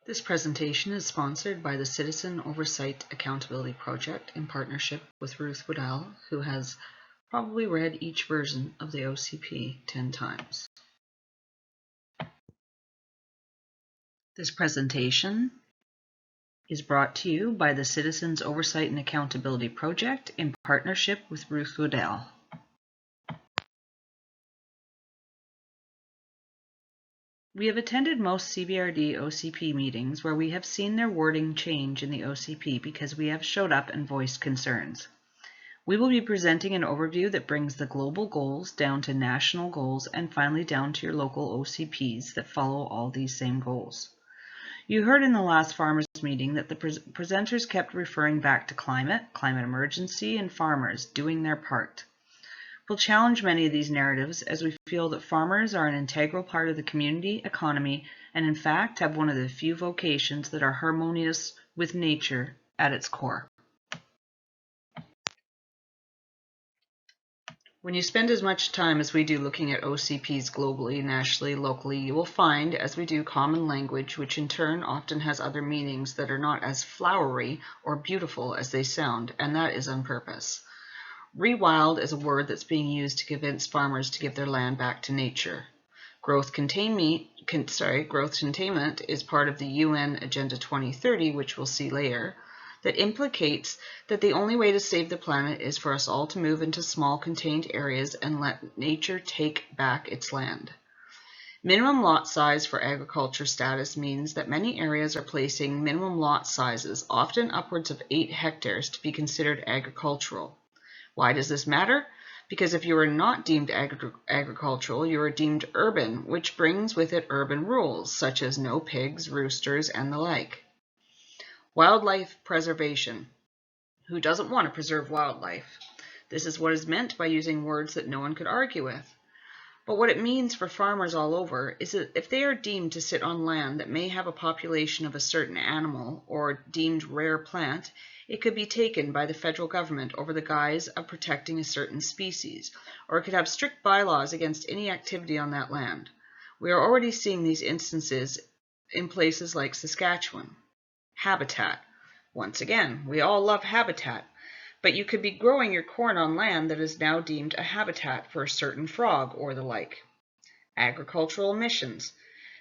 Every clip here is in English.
This presentation is sponsored by the Citizen Oversight Accountability Project in partnership with Ruth Waddell, who has probably read each version of the OCP 10 times. This presentation is brought to you by the Citizens Oversight and Accountability Project in partnership with Ruth Waddell. We have attended most CVRD OCP meetings where we have seen their wording change in the OCP because we have showed up and voiced concerns. We will be presenting an overview that brings the global goals down to national goals and finally down to your local OCPs that follow all these same goals. You heard in the last farmers meeting that the presenters kept referring back to climate emergency, and farmers doing their part. We'll challenge many of these narratives as we feel that farmers are an integral part of the community economy and in fact have one of the few vocations that are harmonious with nature at its core. When you spend as much time as we do looking at OCPs globally, nationally, locally, you will find, as we do, common language, which in turn often has other meanings that are not as flowery or beautiful as they sound, and that is on purpose. Rewild is a word that's being used to convince farmers to give their land back to nature. Growth containment is part of the UN Agenda 2030, which we'll see later, that implicates that the only way to save the planet is for us all to move into small contained areas and let nature take back its land. Minimum lot size for agriculture status means that many areas are placing minimum lot sizes, often upwards of 8 hectares, to be considered agricultural. Why does this matter? Because if you are not deemed agricultural, you are deemed urban, which brings with it urban rules, such as no pigs, roosters, and the like. Wildlife preservation. Who doesn't want to preserve wildlife? This is what is meant by using words that no one could argue with. But what it means for farmers all over is that if they are deemed to sit on land that may have a population of a certain animal or deemed rare plant, it could be taken by the federal government over the guise of protecting a certain species, or it could have strict bylaws against any activity on that land. We are already seeing these instances in places like Saskatchewan. Habitat. Once again, we all love habitat, but you could be growing your corn on land that is now deemed a habitat for a certain frog or the like. Agricultural emissions.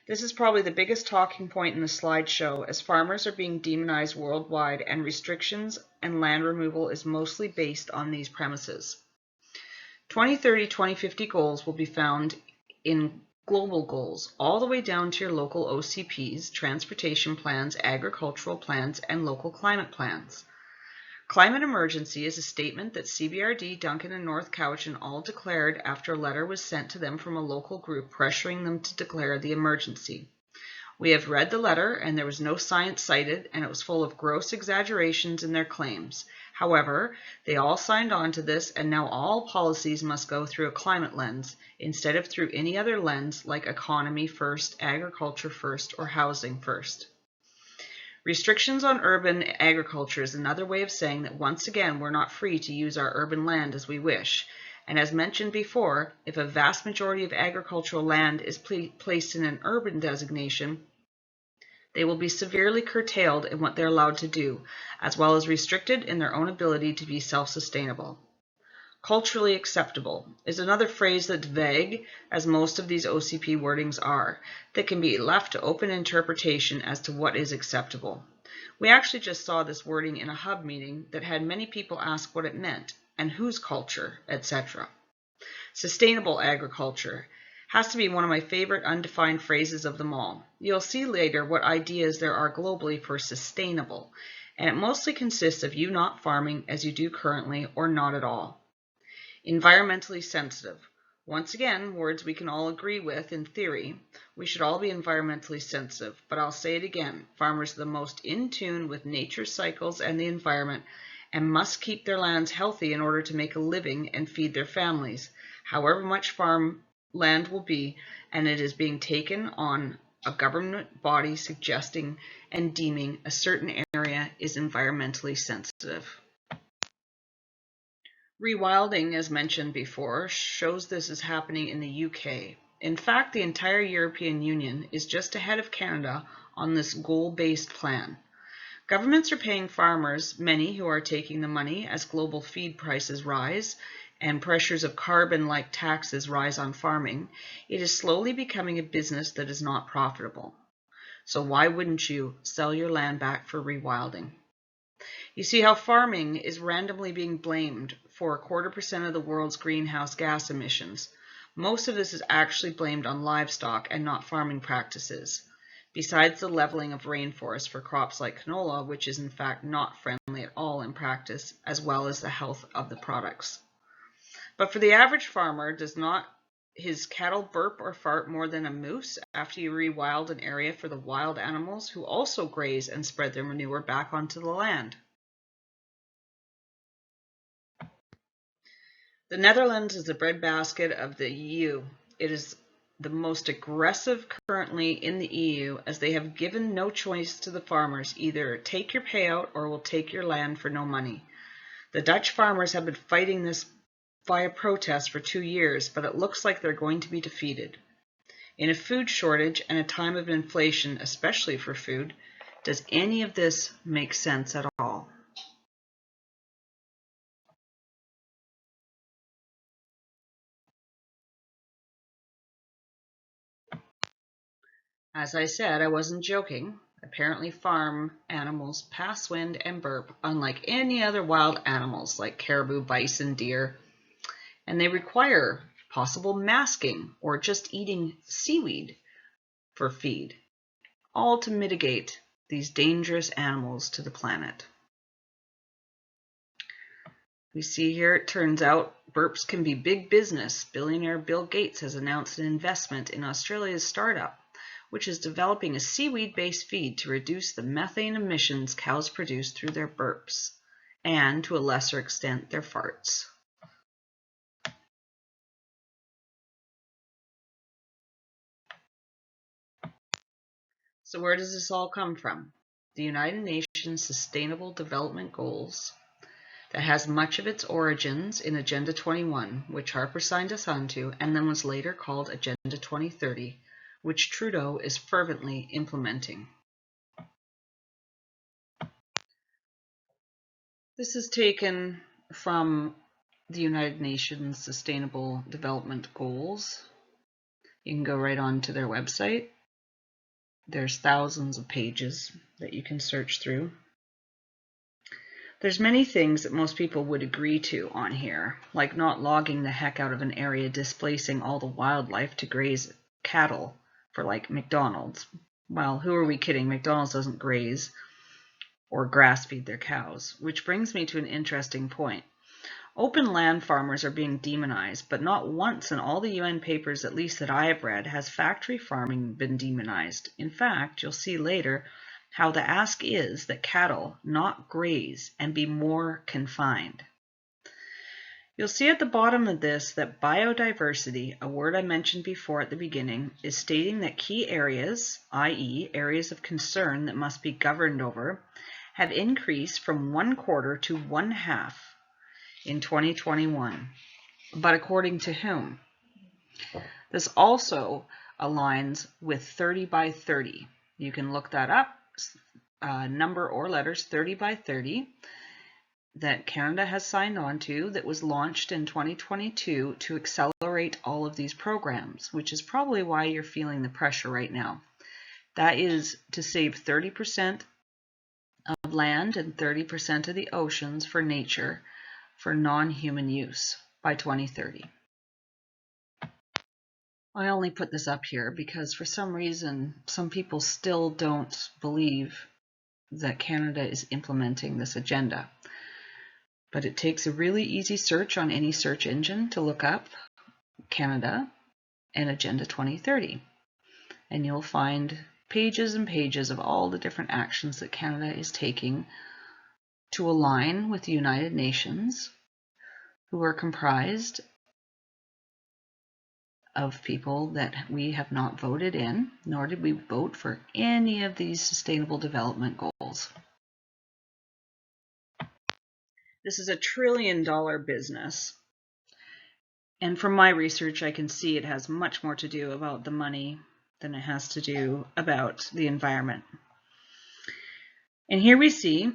This is probably the biggest talking point in the slideshow, as farmers are being demonized worldwide and restrictions and land removal is mostly based on these premises. 2030-2050 goals will be found in global goals, all the way down to your local OCPs, transportation plans, agricultural plans, and local climate plans. Climate emergency is a statement that CVRD, Duncan, and North Cowichan all declared after a letter was sent to them from a local group pressuring them to declare the emergency. We have read the letter, and there was no science cited, and it was full of gross exaggerations in their claims. However, they all signed on to this, and now all policies must go through a climate lens, instead of through any other lens like economy first, agriculture first, or housing first. Restrictions on urban agriculture is another way of saying that once again we're not free to use our urban land as we wish. And as mentioned before, if a vast majority of agricultural land is placed in an urban designation, they will be severely curtailed in what they're allowed to do, as well as restricted in their own ability to be self-sustainable. Culturally acceptable is another phrase that's vague, as most of these OCP wordings are, that can be left to open interpretation as to what is acceptable. We actually just saw this wording in a hub meeting that had many people ask what it meant, and whose culture, etc. Sustainable agriculture has to be one of my favorite undefined phrases of them all. You'll see later what ideas there are globally for sustainable, and it mostly consists of you not farming as you do currently or not at all. Environmentally sensitive. Once again, words we can all agree with in theory. We should all be environmentally sensitive, but I'll say it again. Farmers are the most in tune with nature's cycles and the environment and must keep their lands healthy in order to make a living and feed their families, however much farm land will be, and it is being taken on a government body suggesting and deeming a certain area is environmentally sensitive. Rewilding, as mentioned before, shows this is happening in the UK. In fact, the entire European Union is just ahead of Canada on this goal-based plan. Governments are paying farmers, many who are taking the money as global feed prices rise and pressures of carbon-like taxes rise on farming. It is slowly becoming a business that is not profitable. So why wouldn't you sell your land back for rewilding? You see how farming is randomly being blamed for 0.25% of the world's greenhouse gas emissions. Most of this is actually blamed on livestock and not farming practices, besides the leveling of rainforests for crops like canola, which is in fact not friendly at all in practice, as well as the health of the products. But for the average farmer, does not his cattle burp or fart more than a moose after you rewild an area for the wild animals who also graze and spread their manure back onto the land? The Netherlands is the breadbasket of the EU. It is the most aggressive currently in the EU, as they have given no choice to the farmers: either take your payout or we'll take your land for no money. The Dutch farmers have been fighting this via protest for 2 years, but it looks like they're going to be defeated. In a food shortage and a time of inflation, especially for food, does any of this make sense at all? As I said, I wasn't joking. Apparently farm animals pass wind and burp unlike any other wild animals like caribou, bison, deer, and they require possible masking or just eating seaweed for feed, all to mitigate these dangerous animals to the planet. We see here, it turns out burps can be big business. Billionaire Bill Gates has announced an investment in Australia's startup, which is developing a seaweed-based feed to reduce the methane emissions cows produce through their burps, and to a lesser extent, their farts. So where does this all come from? The United Nations Sustainable Development Goals, that has much of its origins in Agenda 21, which Harper signed us onto, and then was later called Agenda 2030, which Trudeau is fervently implementing. This is taken from the United Nations Sustainable Development Goals. You can go right on to their website. There's thousands of pages that you can search through. There's many things that most people would agree to on here, like not logging the heck out of an area, displacing all the wildlife to graze cattle for like McDonald's. Well, who are we kidding? McDonald's doesn't graze or grass feed their cows, which brings me to an interesting point. Open land farmers are being demonized, but not once in all the UN papers, at least that I have read, has factory farming been demonized. In fact, you'll see later how the ask is that cattle not graze and be more confined. You'll see at the bottom of this that biodiversity, a word I mentioned before at the beginning, is stating that key areas, i.e. areas of concern that must be governed over, have increased from 1/4 to 1/2 in 2021. But according to whom? This also aligns with 30 by 30. You can look that up, number or letters 30 by 30, that Canada has signed on to, that was launched in 2022 to accelerate all of these programs, which is probably why you're feeling the pressure right now. That is to save 30% of land and 30% of the oceans for nature for non-human use by 2030. I only put this up here because for some reason, some people still don't believe that Canada is implementing this agenda. But it takes a really easy search on any search engine to look up Canada and Agenda 2030. And you'll find pages and pages of all the different actions that Canada is taking to align with the United Nations, who are comprised of people that we have not voted in, nor did we vote for any of these sustainable development goals. This is a $1 trillion business, And from my research, I can see it has much more to do about the money than it has to do about the environment. And here we see,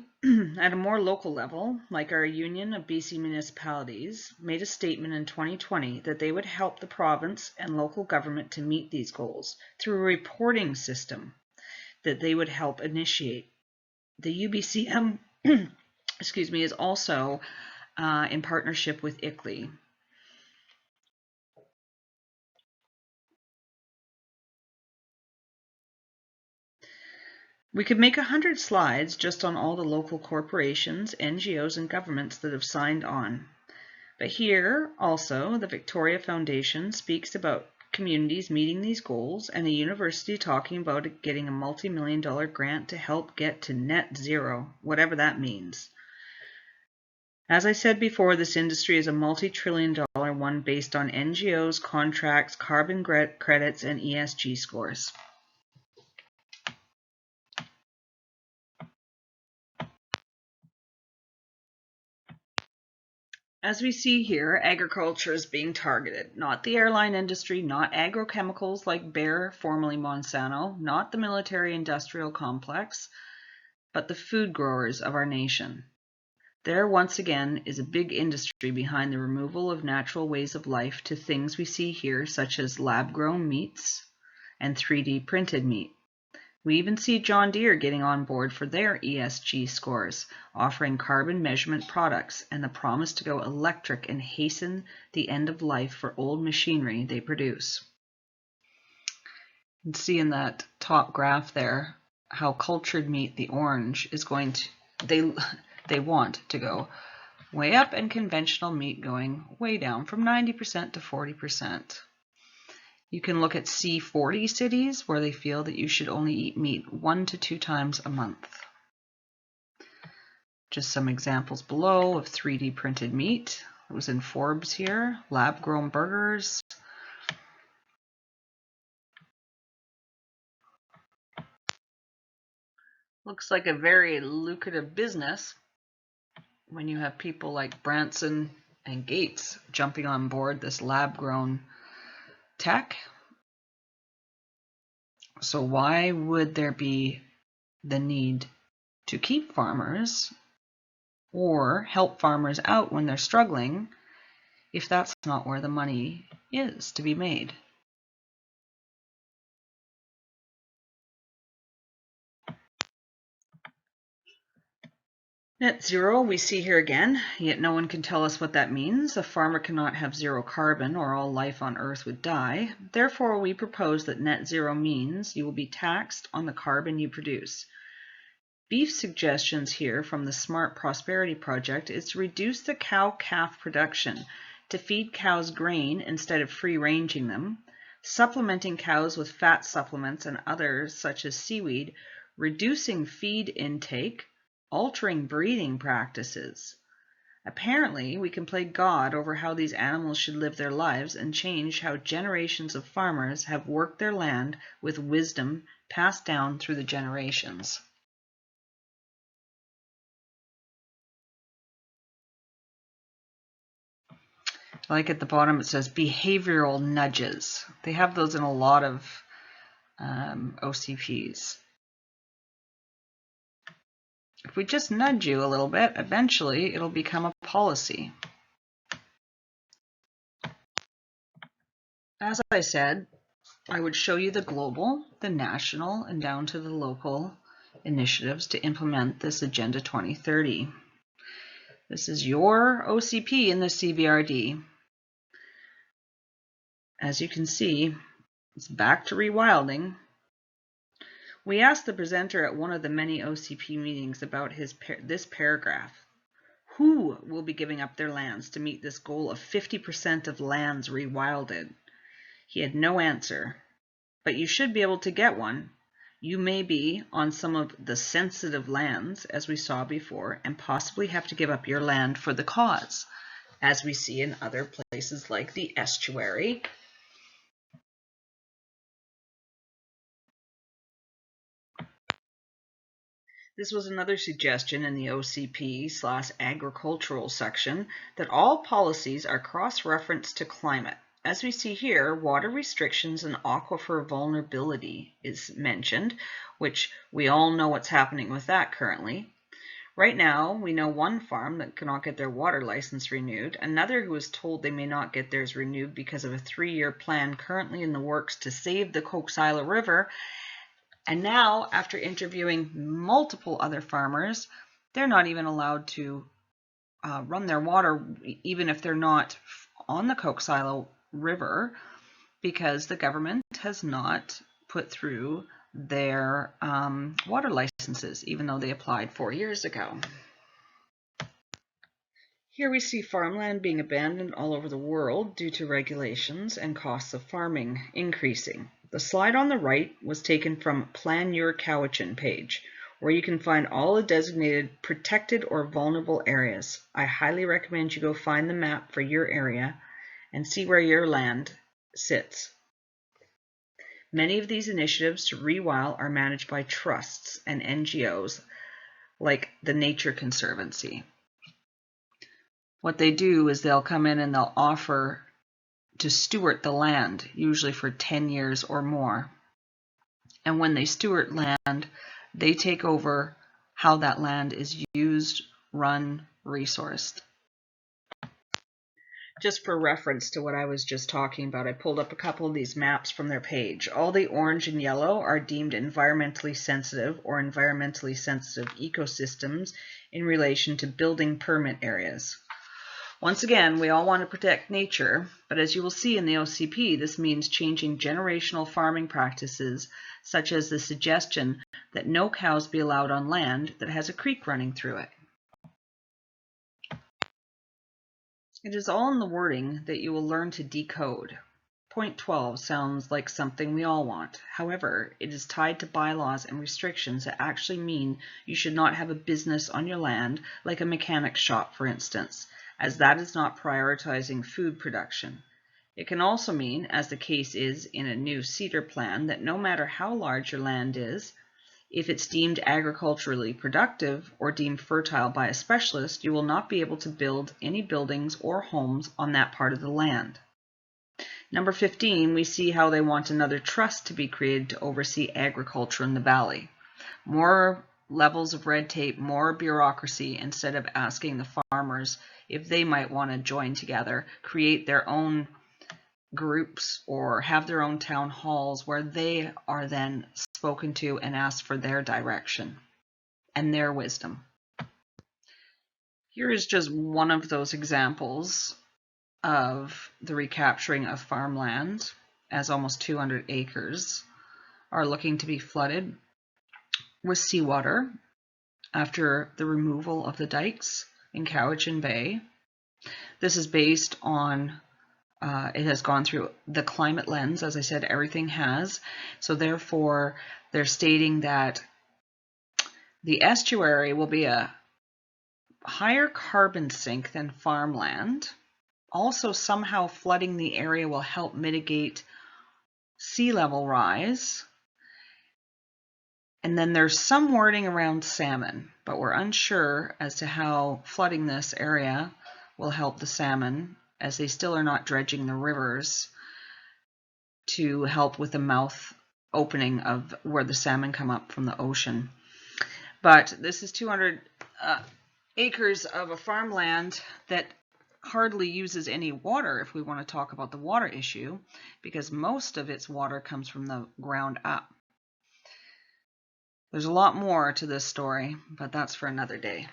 at a more local level, like our Union of BC Municipalities made a statement in 2020 that they would help the province and local government to meet these goals through a reporting system that they would help initiate. The UBCM, excuse me, is also in partnership with ICLEI. We could make 100 slides just on all the local corporations, NGOs, and governments that have signed on. But here also, the Victoria Foundation speaks about communities meeting these goals and the university talking about getting a multi-million-dollar grant to help get to net zero, whatever that means. As I said before, this industry is a multi-trillion-dollar one based on NGOs, contracts, carbon credits, and ESG scores. As we see here, agriculture is being targeted, not the airline industry, not agrochemicals like Bayer, formerly Monsanto, not the military-industrial complex, but the food growers of our nation. There, once again, is a big industry behind the removal of natural ways of life to things we see here, such as lab-grown meats and 3D printed meat. We even see John Deere getting on board for their ESG scores, offering carbon measurement products and the promise to go electric and hasten the end of life for old machinery they produce. You can see in that top graph there how cultured meat, the orange, is going to, they want to go way up and conventional meat going way down from 90% to 40%. You can look at C40 cities where they feel that you should only eat meat 1 to 2 times a month. Just some examples below of 3D printed meat. It was in Forbes here. Lab-grown burgers. Looks like a very lucrative business when you have people like Branson and Gates jumping on board this lab-grown tech. So why would there be the need to keep farmers or help farmers out when they're struggling if that's not where the money is to be made? Net zero we see here again, yet no one can tell us what that means. A farmer cannot have zero carbon or all life on Earth would die. Therefore, we propose that net zero means you will be taxed on the carbon you produce. Beef suggestions here from the Smart Prosperity Project is to reduce the cow-calf production, to feed cows grain instead of free-ranging them, supplementing cows with fat supplements and others such as seaweed, reducing feed intake, altering breeding practices. Apparently, we can play God over how these animals should live their lives and change how generations of farmers have worked their land with wisdom passed down through the generations. Like at the bottom, it says behavioral nudges. They have those in a lot of OCPs. If we just nudge you a little bit, eventually it'll become a policy. As I said, I would show you the global, the national, and down to the local initiatives to implement this Agenda 2030. This is your OCP in the CVRD. As you can see, it's back to rewilding. We asked the presenter at one of the many OCP meetings about this paragraph. Who will be giving up their lands to meet this goal of 50% of lands rewilded? He had no answer, but you should be able to get one. You may be on some of the sensitive lands, as we saw before, and possibly have to give up your land for the cause, as we see in other places like the estuary. This was another suggestion in the OCP/agricultural section that all policies are cross-referenced to climate. As we see here, water restrictions and aquifer vulnerability is mentioned, which we all know what's happening with that currently. Right now, we know one farm that cannot get their water license renewed, another who is told they may not get theirs renewed because of a 3-year plan currently in the works to save the Cowichan River. And now, after interviewing multiple other farmers, they're not even allowed to run their water, even if they're not on the Cowichan River, because the government has not put through their water licenses, even though they applied 4 years ago. Here we see farmland being abandoned all over the world due to regulations and costs of farming increasing. The slide on the right was taken from Plan Your Cowichan page, where you can find all the designated protected or vulnerable areas. I highly recommend you go find the map for your area and see where your land sits. Many of these initiatives to rewild are managed by trusts and NGOs like the Nature Conservancy. What they do is they'll come in and they'll offer to steward the land, usually for 10 years or more. And when they steward land, they take over how that land is used, run, resourced. Just for reference to what I was just talking about, I pulled up a couple of these maps from their page. All the orange and yellow are deemed environmentally sensitive or environmentally sensitive ecosystems in relation to building permit areas. Once again, we all want to protect nature, but as you will see in the OCP, this means changing generational farming practices, such as the suggestion that no cows be allowed on land that has a creek running through it. It is all in the wording that you will learn to decode. Point 12 sounds like something we all want. However, it is tied to bylaws and restrictions that actually mean you should not have a business on your land, like a mechanic shop, for instance, as that is not prioritizing food production. It can also mean, as the case is in a new CEDAR plan, that no matter how large your land is, if it's deemed agriculturally productive or deemed fertile by a specialist, you will not be able to build any buildings or homes on that part of the land. Number 15, we see how they want another trust to be created to oversee agriculture in the valley. More levels of red tape, more bureaucracy, instead of asking the farmers if they might want to join together, create their own groups or have their own town halls where they are then spoken to and asked for their direction and their wisdom. Here is just one of those examples of the recapturing of farmland, as almost 200 acres are looking to be flooded with seawater after the removal of the dikes in Cowichan Bay. This is based on, it has gone through the climate lens, as I said, everything has. So therefore, they're stating that the estuary will be a higher carbon sink than farmland. Also, somehow flooding the area will help mitigate sea level rise. And then there's some wording around salmon, but we're unsure as to how flooding this area will help the salmon, as they still are not dredging the rivers to help with the mouth opening of where the salmon come up from the ocean. But this is 200 acres of a farmland that hardly uses any water, if we want to talk about the water issue, because most of its water comes from the ground up. There's a lot more to this story, but that's for another day.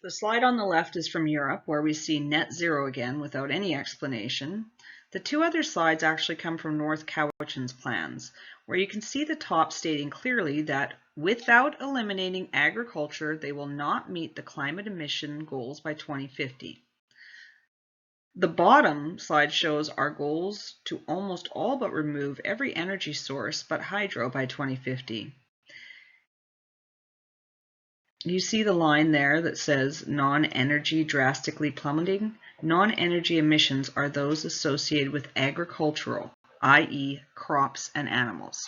The slide on the left is from Europe, where we see net zero again without any explanation. The two other slides actually come from North Cowichan's plans, where you can see the top stating clearly that without eliminating agriculture, they will not meet the climate emission goals by 2050. The bottom slide shows our goals to almost all but remove every energy source but hydro by 2050. You see the line there that says non-energy drastically plummeting. Non-energy emissions are those associated with agricultural, i.e. crops and animals.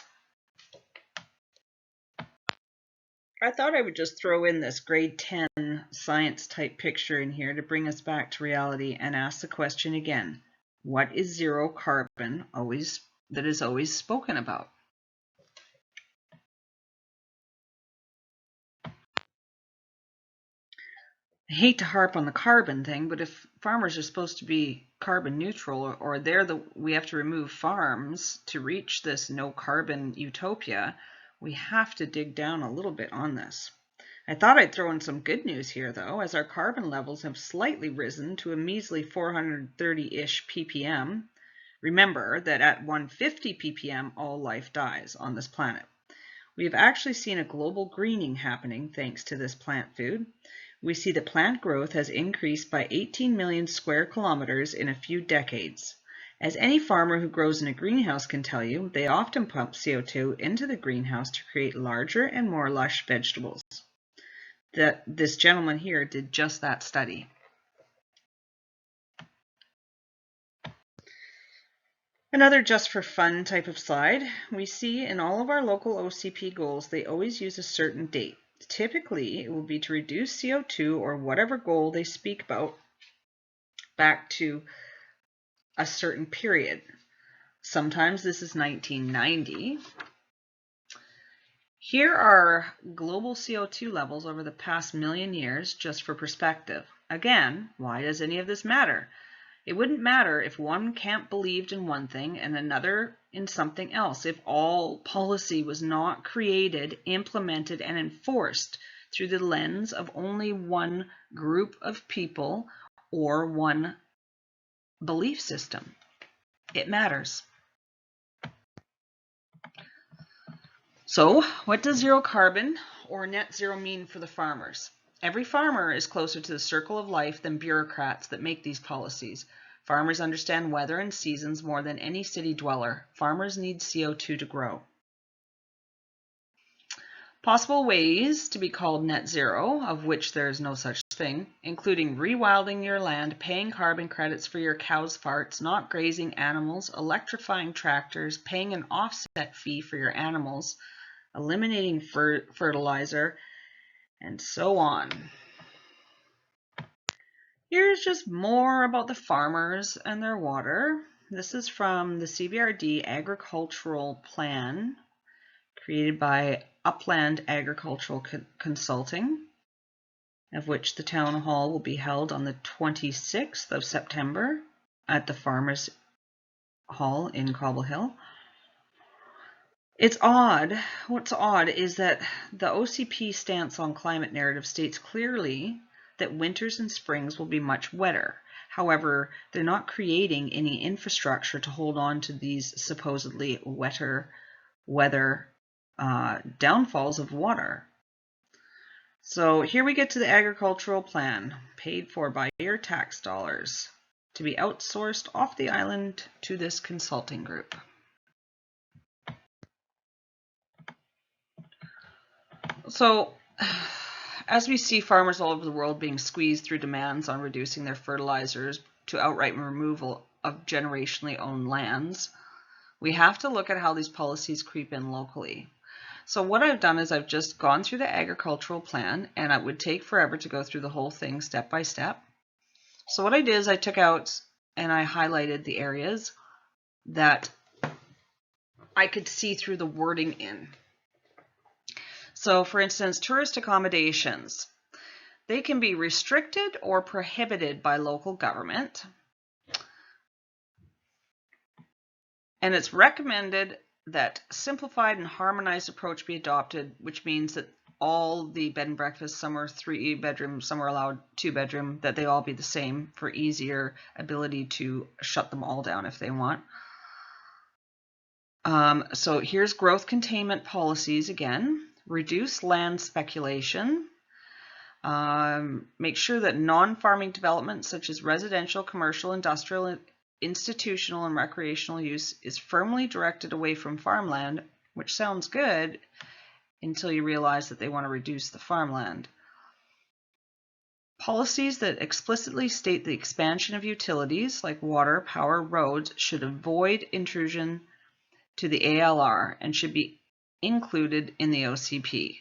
I thought I would just throw in this grade 10 science type picture in here to bring us back to reality and ask the question again. What is zero carbon that is always spoken about? I hate to harp on the carbon thing, but if farmers are supposed to be carbon neutral, or we have to remove farms to reach this no carbon utopia, we have to dig down a little bit on this. I thought I'd throw in some good news here, though, as our carbon levels have slightly risen to a measly 430-ish ppm. Remember that at 150 ppm, all life dies on this planet. We have actually seen a global greening happening thanks to this plant food. We see that plant growth has increased by 18 million square kilometers in a few decades. As any farmer who grows in a greenhouse can tell you, they often pump CO2 into the greenhouse to create larger and more lush vegetables. This gentleman here did just that study. Another just for fun type of slide, we see in all of our local OCP goals, they always use a certain date. Typically, it will be to reduce CO2 or whatever goal they speak about back to a certain period. Sometimes this is 1990. Here are global CO2 levels over the past million years, just for perspective. Again, why does any of this matter? It wouldn't matter if one camp believed in one thing and another in something else, if all policy was not created, implemented, and enforced through the lens of only one group of people or one belief system. It matters. So, what does zero carbon or net zero mean for the farmers? Every farmer is closer to the circle of life than bureaucrats that make these policies. Farmers understand weather and seasons more than any city dweller. Farmers need CO2 to grow. Possible ways to be called net zero, of which there is no such thing, including rewilding your land, paying carbon credits for your cows' farts, not grazing animals, electrifying tractors, paying an offset fee for your animals, eliminating fertilizer, and so on. Here's just more about the farmers and their water. This is from the CVRD Agricultural Plan, created by Upland Agricultural Consulting, of which the town hall will be held on the 26th of September at the Farmers Hall in Cobble Hill. It's odd. What's odd is that the OCP stance on climate narrative states clearly that winters and springs will be much wetter. However, they're not creating any infrastructure to hold on to these supposedly wetter weather downfalls of water. So here we get to the agricultural plan, paid for by your tax dollars, to be outsourced off the island to this consulting group. So, as we see farmers all over the world being squeezed through demands on reducing their fertilizers to outright removal of generationally owned lands, we have to look at how these policies creep in locally. So what I've done is I've just gone through the agricultural plan, and it would take forever to go through the whole thing step by step. So what I did is I took out and I highlighted the areas that I could see through the wording in. So for instance, tourist accommodations. They can be restricted or prohibited by local government. And it's recommended that simplified and harmonized approach be adopted, which means that all the bed and breakfast, some are 3-bedroom, some are allowed 2-bedroom, that they all be the same for easier ability to shut them all down if they want. So here's growth containment policies again. Reduce land speculation. Make sure that non-farming development such as residential, commercial, industrial, institutional, and recreational use is firmly directed away from farmland, which sounds good until you realize that they want to reduce the farmland. Policies that explicitly state the expansion of utilities like water, power, roads should avoid intrusion to the ALR and should be included in the OCP.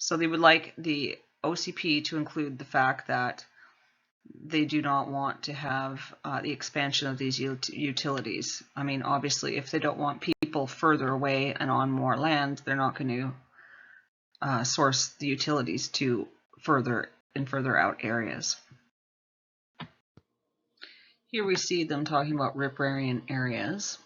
So they would like the OCP to include the fact that they do not want to have the expansion of these utilities. I mean, obviously, if they don't want people further away and on more land, they're not going to source the utilities to further out areas. Here we see them talking about riparian areas,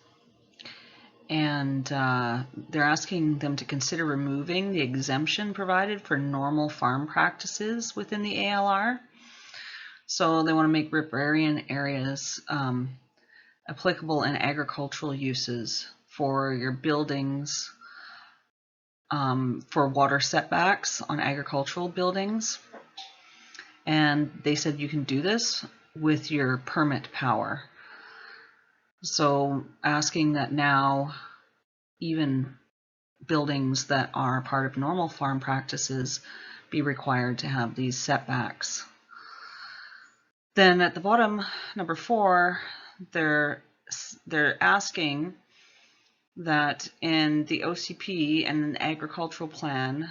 and they're asking them to consider removing the exemption provided for normal farm practices within the ALR. So they want to make riparian areas applicable in agricultural uses for your buildings, for water setbacks on agricultural buildings. And they said you can do this with your permit power. So asking that now even buildings that are part of normal farm practices be required to have these setbacks. Then at the bottom, number 4, they're asking that in the OCP and the agricultural plan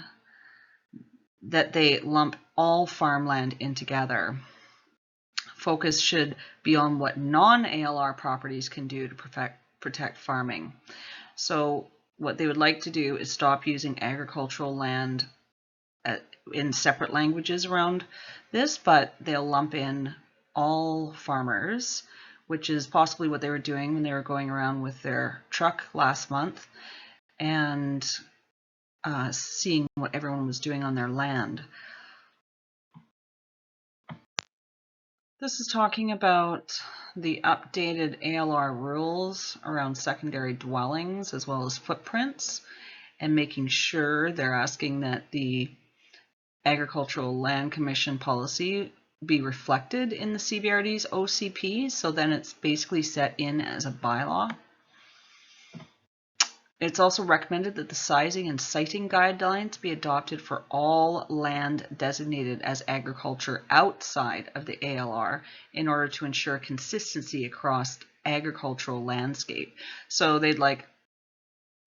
that they lump all farmland in together. Focus should be on what non-ALR properties can do to protect farming. So what they would like to do is stop using agricultural land in separate languages around this, but they'll lump in all farmers, which is possibly what they were doing when they were going around with their truck last month and seeing what everyone was doing on their land. This is talking about the updated ALR rules around secondary dwellings as well as footprints, and making sure they're asking that the Agricultural Land Commission policy be reflected in the CVRD's OCP, so then it's basically set in as a bylaw. It's also recommended that the sizing and siting guidelines be adopted for all land designated as agriculture outside of the ALR in order to ensure consistency across agricultural landscape. So they'd like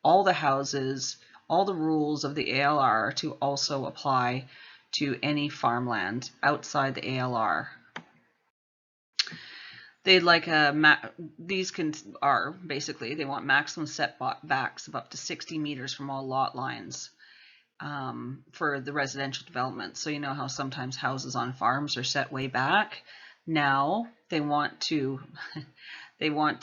all the houses, all the rules of the ALR to also apply to any farmland outside the ALR. They'd like basically, they want maximum setbacks of up to 60 meters from all lot lines for the residential development. So you know how sometimes houses on farms are set way back. Now they want to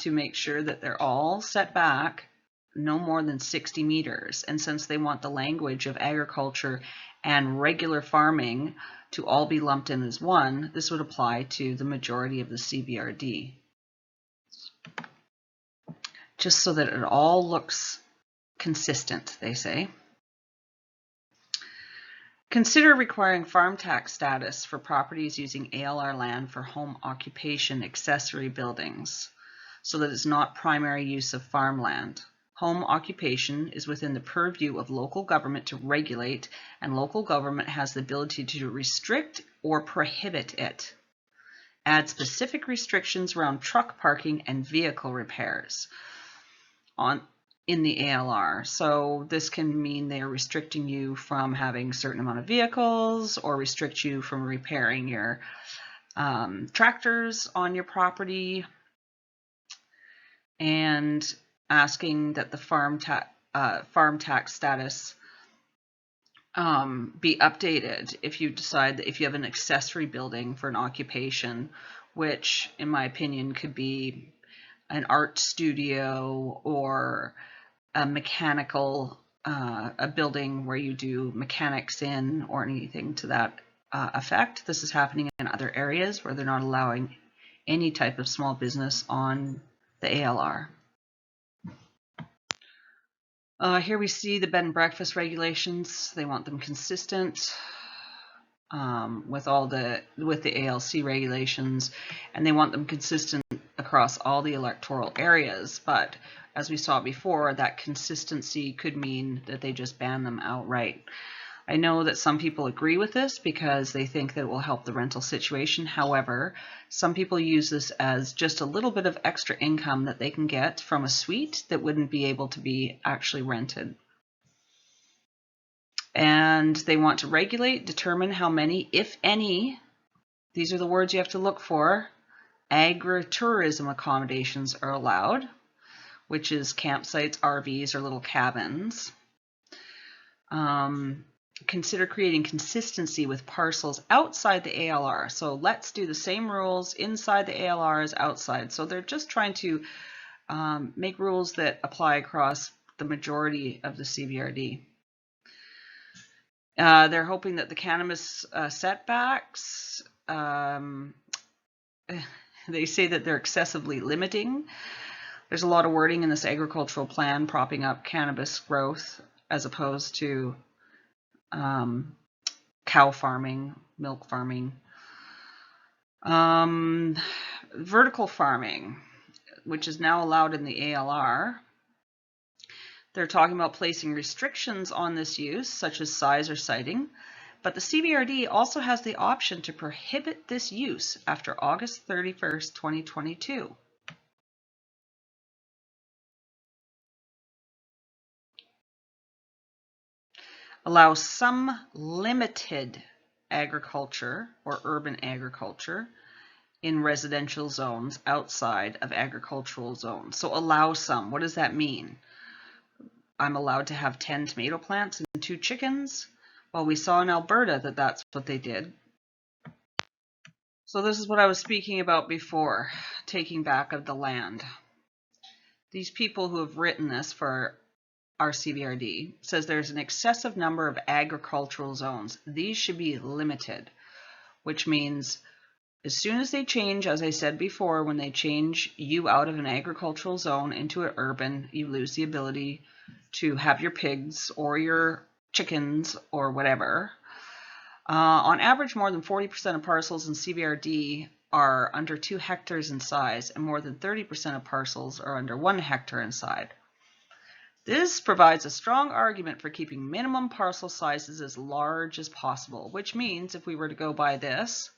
make sure that they're all set back no more than 60 meters. And since they want the language of agriculture and regular farming to all be lumped in as one, this would apply to the majority of the CVRD. Just so that it all looks consistent, they say. Consider requiring farm tax status for properties using ALR land for home occupation accessory buildings, so that it's not primary use of farmland. Home occupation is within the purview of local government to regulate, and local government has the ability to restrict or prohibit it. Add specific restrictions around truck parking and vehicle repairs in the ALR. So this can mean they are restricting you from having a certain amount of vehicles, or restrict you from repairing your tractors on your property, and asking that the farm tax status be updated if you decide that if you have an accessory building for an occupation, which in my opinion could be an art studio or a mechanical, a building where you do mechanics in or anything to that effect. This is happening in other areas where they're not allowing any type of small business on the ALR. Here we see the bed and breakfast regulations. They want them consistent with the ALC regulations, and they want them consistent across all the electoral areas. But as we saw before, that consistency could mean that they just ban them outright. I know that some people agree with this because they think that it will help the rental situation. However, some people use this as just a little bit of extra income that they can get from a suite that wouldn't be able to be actually rented. And they want to regulate, determine how many, if any, these are the words you have to look for, agritourism accommodations are allowed, which is campsites, RVs, or little cabins. Consider creating consistency with parcels outside the ALR. So let's do the same rules inside the ALR as outside. So they're just trying to make rules that apply across the majority of the CVRD. They're hoping that the cannabis setbacks, they say that they're excessively limiting. There's a lot of wording in this agricultural plan propping up cannabis growth as opposed to cow farming, milk farming. Vertical farming, which is now allowed in the ALR. They're talking about placing restrictions on this use, such as size or siting, but the CVRD also has the option to prohibit this use after August 31st, 2022. Allow some limited agriculture or urban agriculture in residential zones outside of agricultural zones. So allow some. What does that mean? I'm allowed to have 10 tomato plants and 2 chickens. Well, we saw in Alberta that that's what they did. So this is what I was speaking about before, taking back of the land. These people who have written this for our CVRD says there's an excessive number of agricultural zones. These should be limited, which means as soon as they change, as I said before, when they change you out of an agricultural zone into an urban, you lose the ability to have your pigs or your chickens or whatever. On average, more than 40% of parcels in CVRD are under 2 hectares in size, and more than 30% of parcels are under 1 hectare in size. This provides a strong argument for keeping minimum parcel sizes as large as possible, which means if we were to go by this,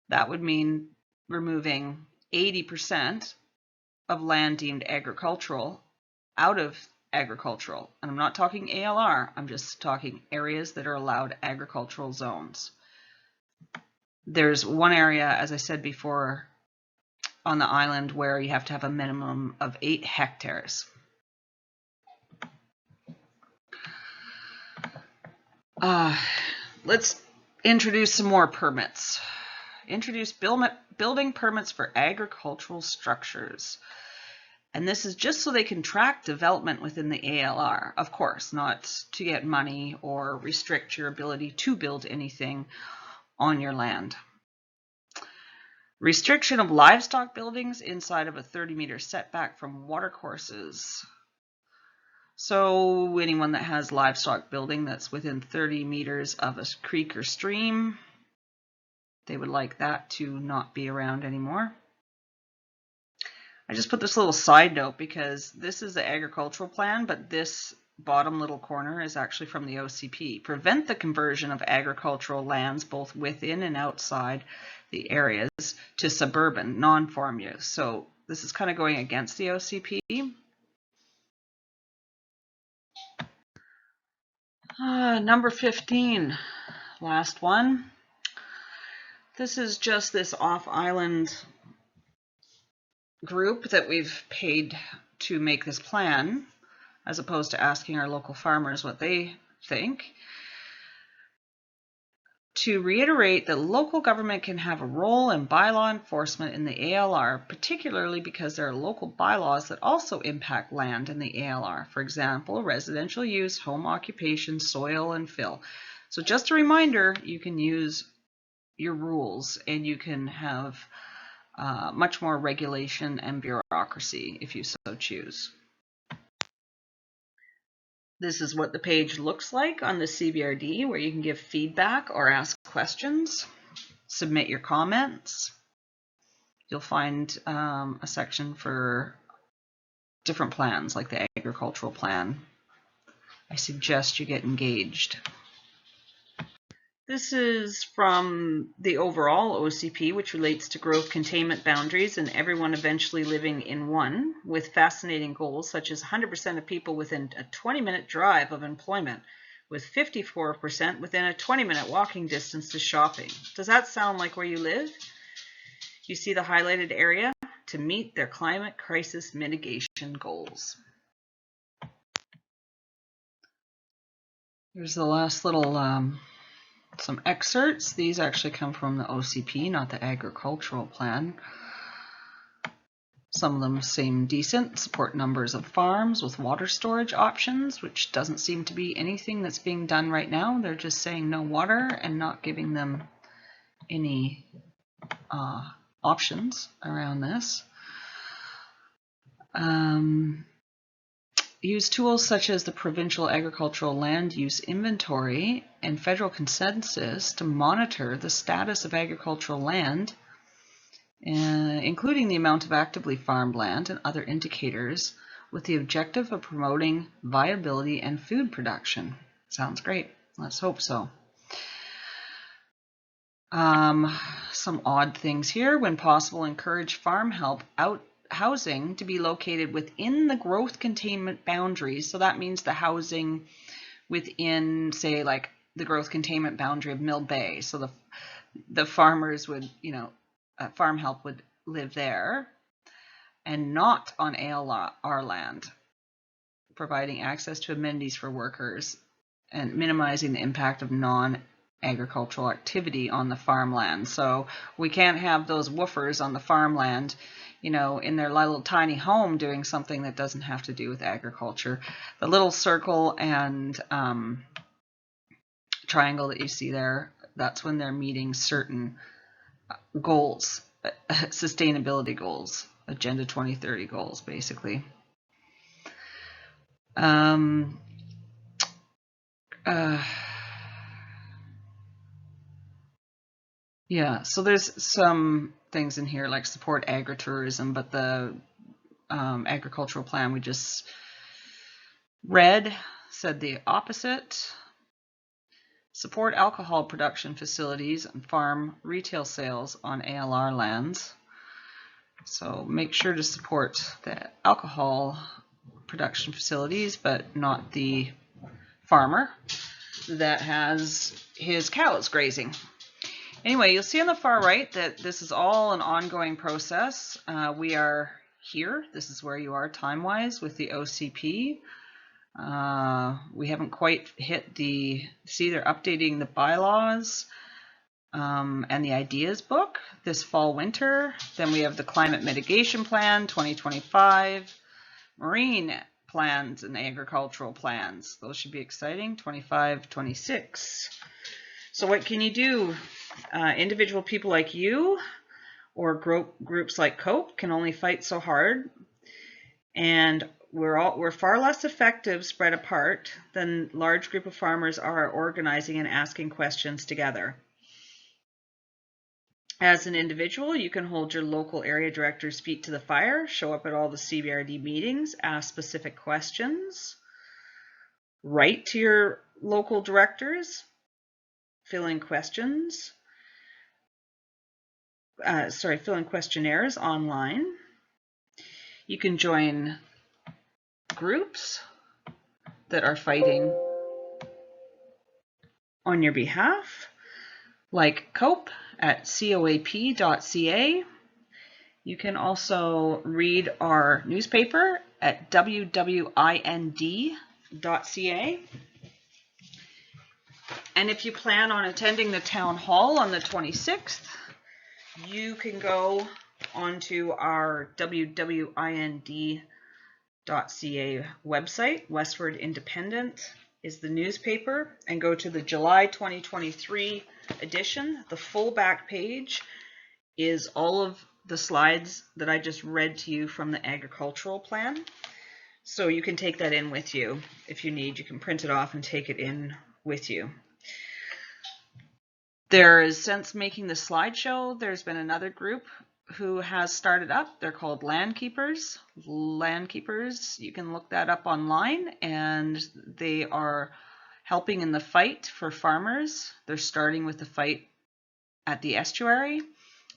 that would mean removing 80% of land deemed agricultural out of agricultural. And I'm not talking ALR, I'm just talking areas that are allowed agricultural zones. There's one area, as I said before, on the island where you have to have a minimum of 8 hectares. Let's introduce some more permits. Introduce building permits for agricultural structures. And this is just so they can track development within the ALR. Of course, not to get money or restrict your ability to build anything on your land. Restriction of livestock buildings inside of a 30-meter setback from watercourses. So anyone that has livestock building that's within 30 meters of a creek or stream, they would like that to not be around anymore. I just put this little side note because this is the agricultural plan, but this bottom little corner is actually from the OCP. Prevent the conversion of agricultural lands both within and outside the areas to suburban, non-farm use. So this is kind of going against the OCP. Number 15, last one. This is just this off-island group that we've paid to make this plan, as opposed to asking our local farmers what they think. To reiterate that local government can have a role in bylaw enforcement in the ALR, particularly because there are local bylaws that also impact land in the ALR. For example, residential use, home occupation, soil, and fill. So just a reminder, you can use your rules and you can have much more regulation and bureaucracy if you so choose. This is what the page looks like on the CVRD, where you can give feedback or ask questions, submit your comments. You'll find a section for different plans, like the agricultural plan. I suggest you get engaged. This is from the overall OCP, which relates to growth containment boundaries and everyone eventually living in one, with fascinating goals such as 100% of people within a 20-minute drive of employment with 54% within a 20-minute walking distance to shopping. Does that sound like where you live? You see the highlighted area to meet their climate crisis mitigation goals. Here's the last little some excerpts. These actually come from the OCP, not the agricultural plan. Some of them seem decent. Support numbers of farms with water storage options, which doesn't seem to be anything that's being done right now. They're just saying no water and not giving them any options around this. Use tools such as the Provincial Agricultural Land Use Inventory and Federal Consensus to monitor the status of agricultural land, including the amount of actively farmed land and other indicators, with the objective of promoting viability and food production. Sounds great. Let's hope so. Some odd things here. When possible, encourage farm help housing to be located within the growth containment boundaries. So that means the housing within, say, like the growth containment boundary of Mill Bay. So the farmers would, farm help would live there and not on ALR land, providing access to amenities for workers and minimizing the impact of non-agricultural activity on the farmland. So we can't have those woofers on the farmland, in their little tiny home doing something that doesn't have to do with agriculture. The little circle and triangle that you see there, that's when they're meeting certain goals, sustainability goals, Agenda 2030 goals, basically. Yeah, so there's some things in here like support agritourism, but the agricultural plan we just read said the opposite. Support alcohol production facilities and farm retail sales on ALR lands. So make sure to support the alcohol production facilities, but not the farmer that has his cows grazing. Anyway, you'll see on the far right that this is all an ongoing process. We are here. This is where you are time-wise with the OCP. We haven't quite hit see they're updating the bylaws and the ideas book this fall winter. Then we have the climate mitigation plan 2025, marine plans and agricultural plans. Those should be exciting, 25, 26. So what can you do? Individual people like you or groups like COPE can only fight so hard, and we're far less effective spread apart than large group of farmers are organizing and asking questions together. As an individual, you can hold your local area director's feet to the fire, show up at all the CVRD meetings, ask specific questions, write to your local directors, fill in questions, fill in questionnaires online. You can join groups that are fighting on your behalf, like COPE at coap.ca. You can also read our newspaper at wwind.ca. And if you plan on attending the town hall on the 26th, you can go onto our wwind.ca website. Westward Independent is the newspaper, and go to the July 2023 edition. The full back page is all of the slides that I just read to you from the agricultural plan. So you can take that in with you if you need. You can print it off and take it in with you. There is, since making the slideshow, there's been another group who has started up. They're called Land Keepers. Land Keepers, you can look that up online, and they are helping in the fight for farmers. They're starting with the fight at the estuary,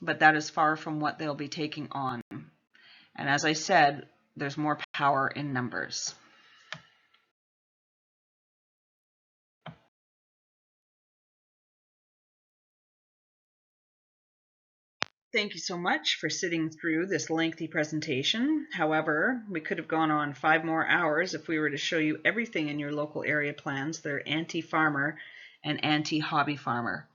but that is far from what they'll be taking on. And as I said, there's more power in numbers. Thank you so much for sitting through this lengthy presentation. However, we could have gone on 5 more hours if we were to show you everything in your local area plans that are anti-farmer and anti-hobby farmer.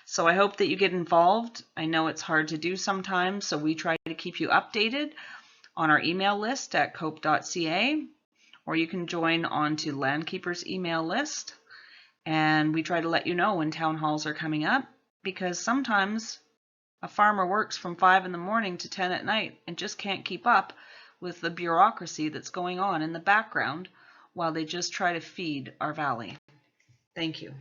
So I hope that you get involved. I know it's hard to do sometimes, so we try to keep you updated on our email list at cope.ca, or you can join on to Landkeeper's email list, and we try to let you know when town halls are coming up, because sometimes a farmer works from 5 in the morning to 10 at night and just can't keep up with the bureaucracy that's going on in the background while they just try to feed our valley. Thank you.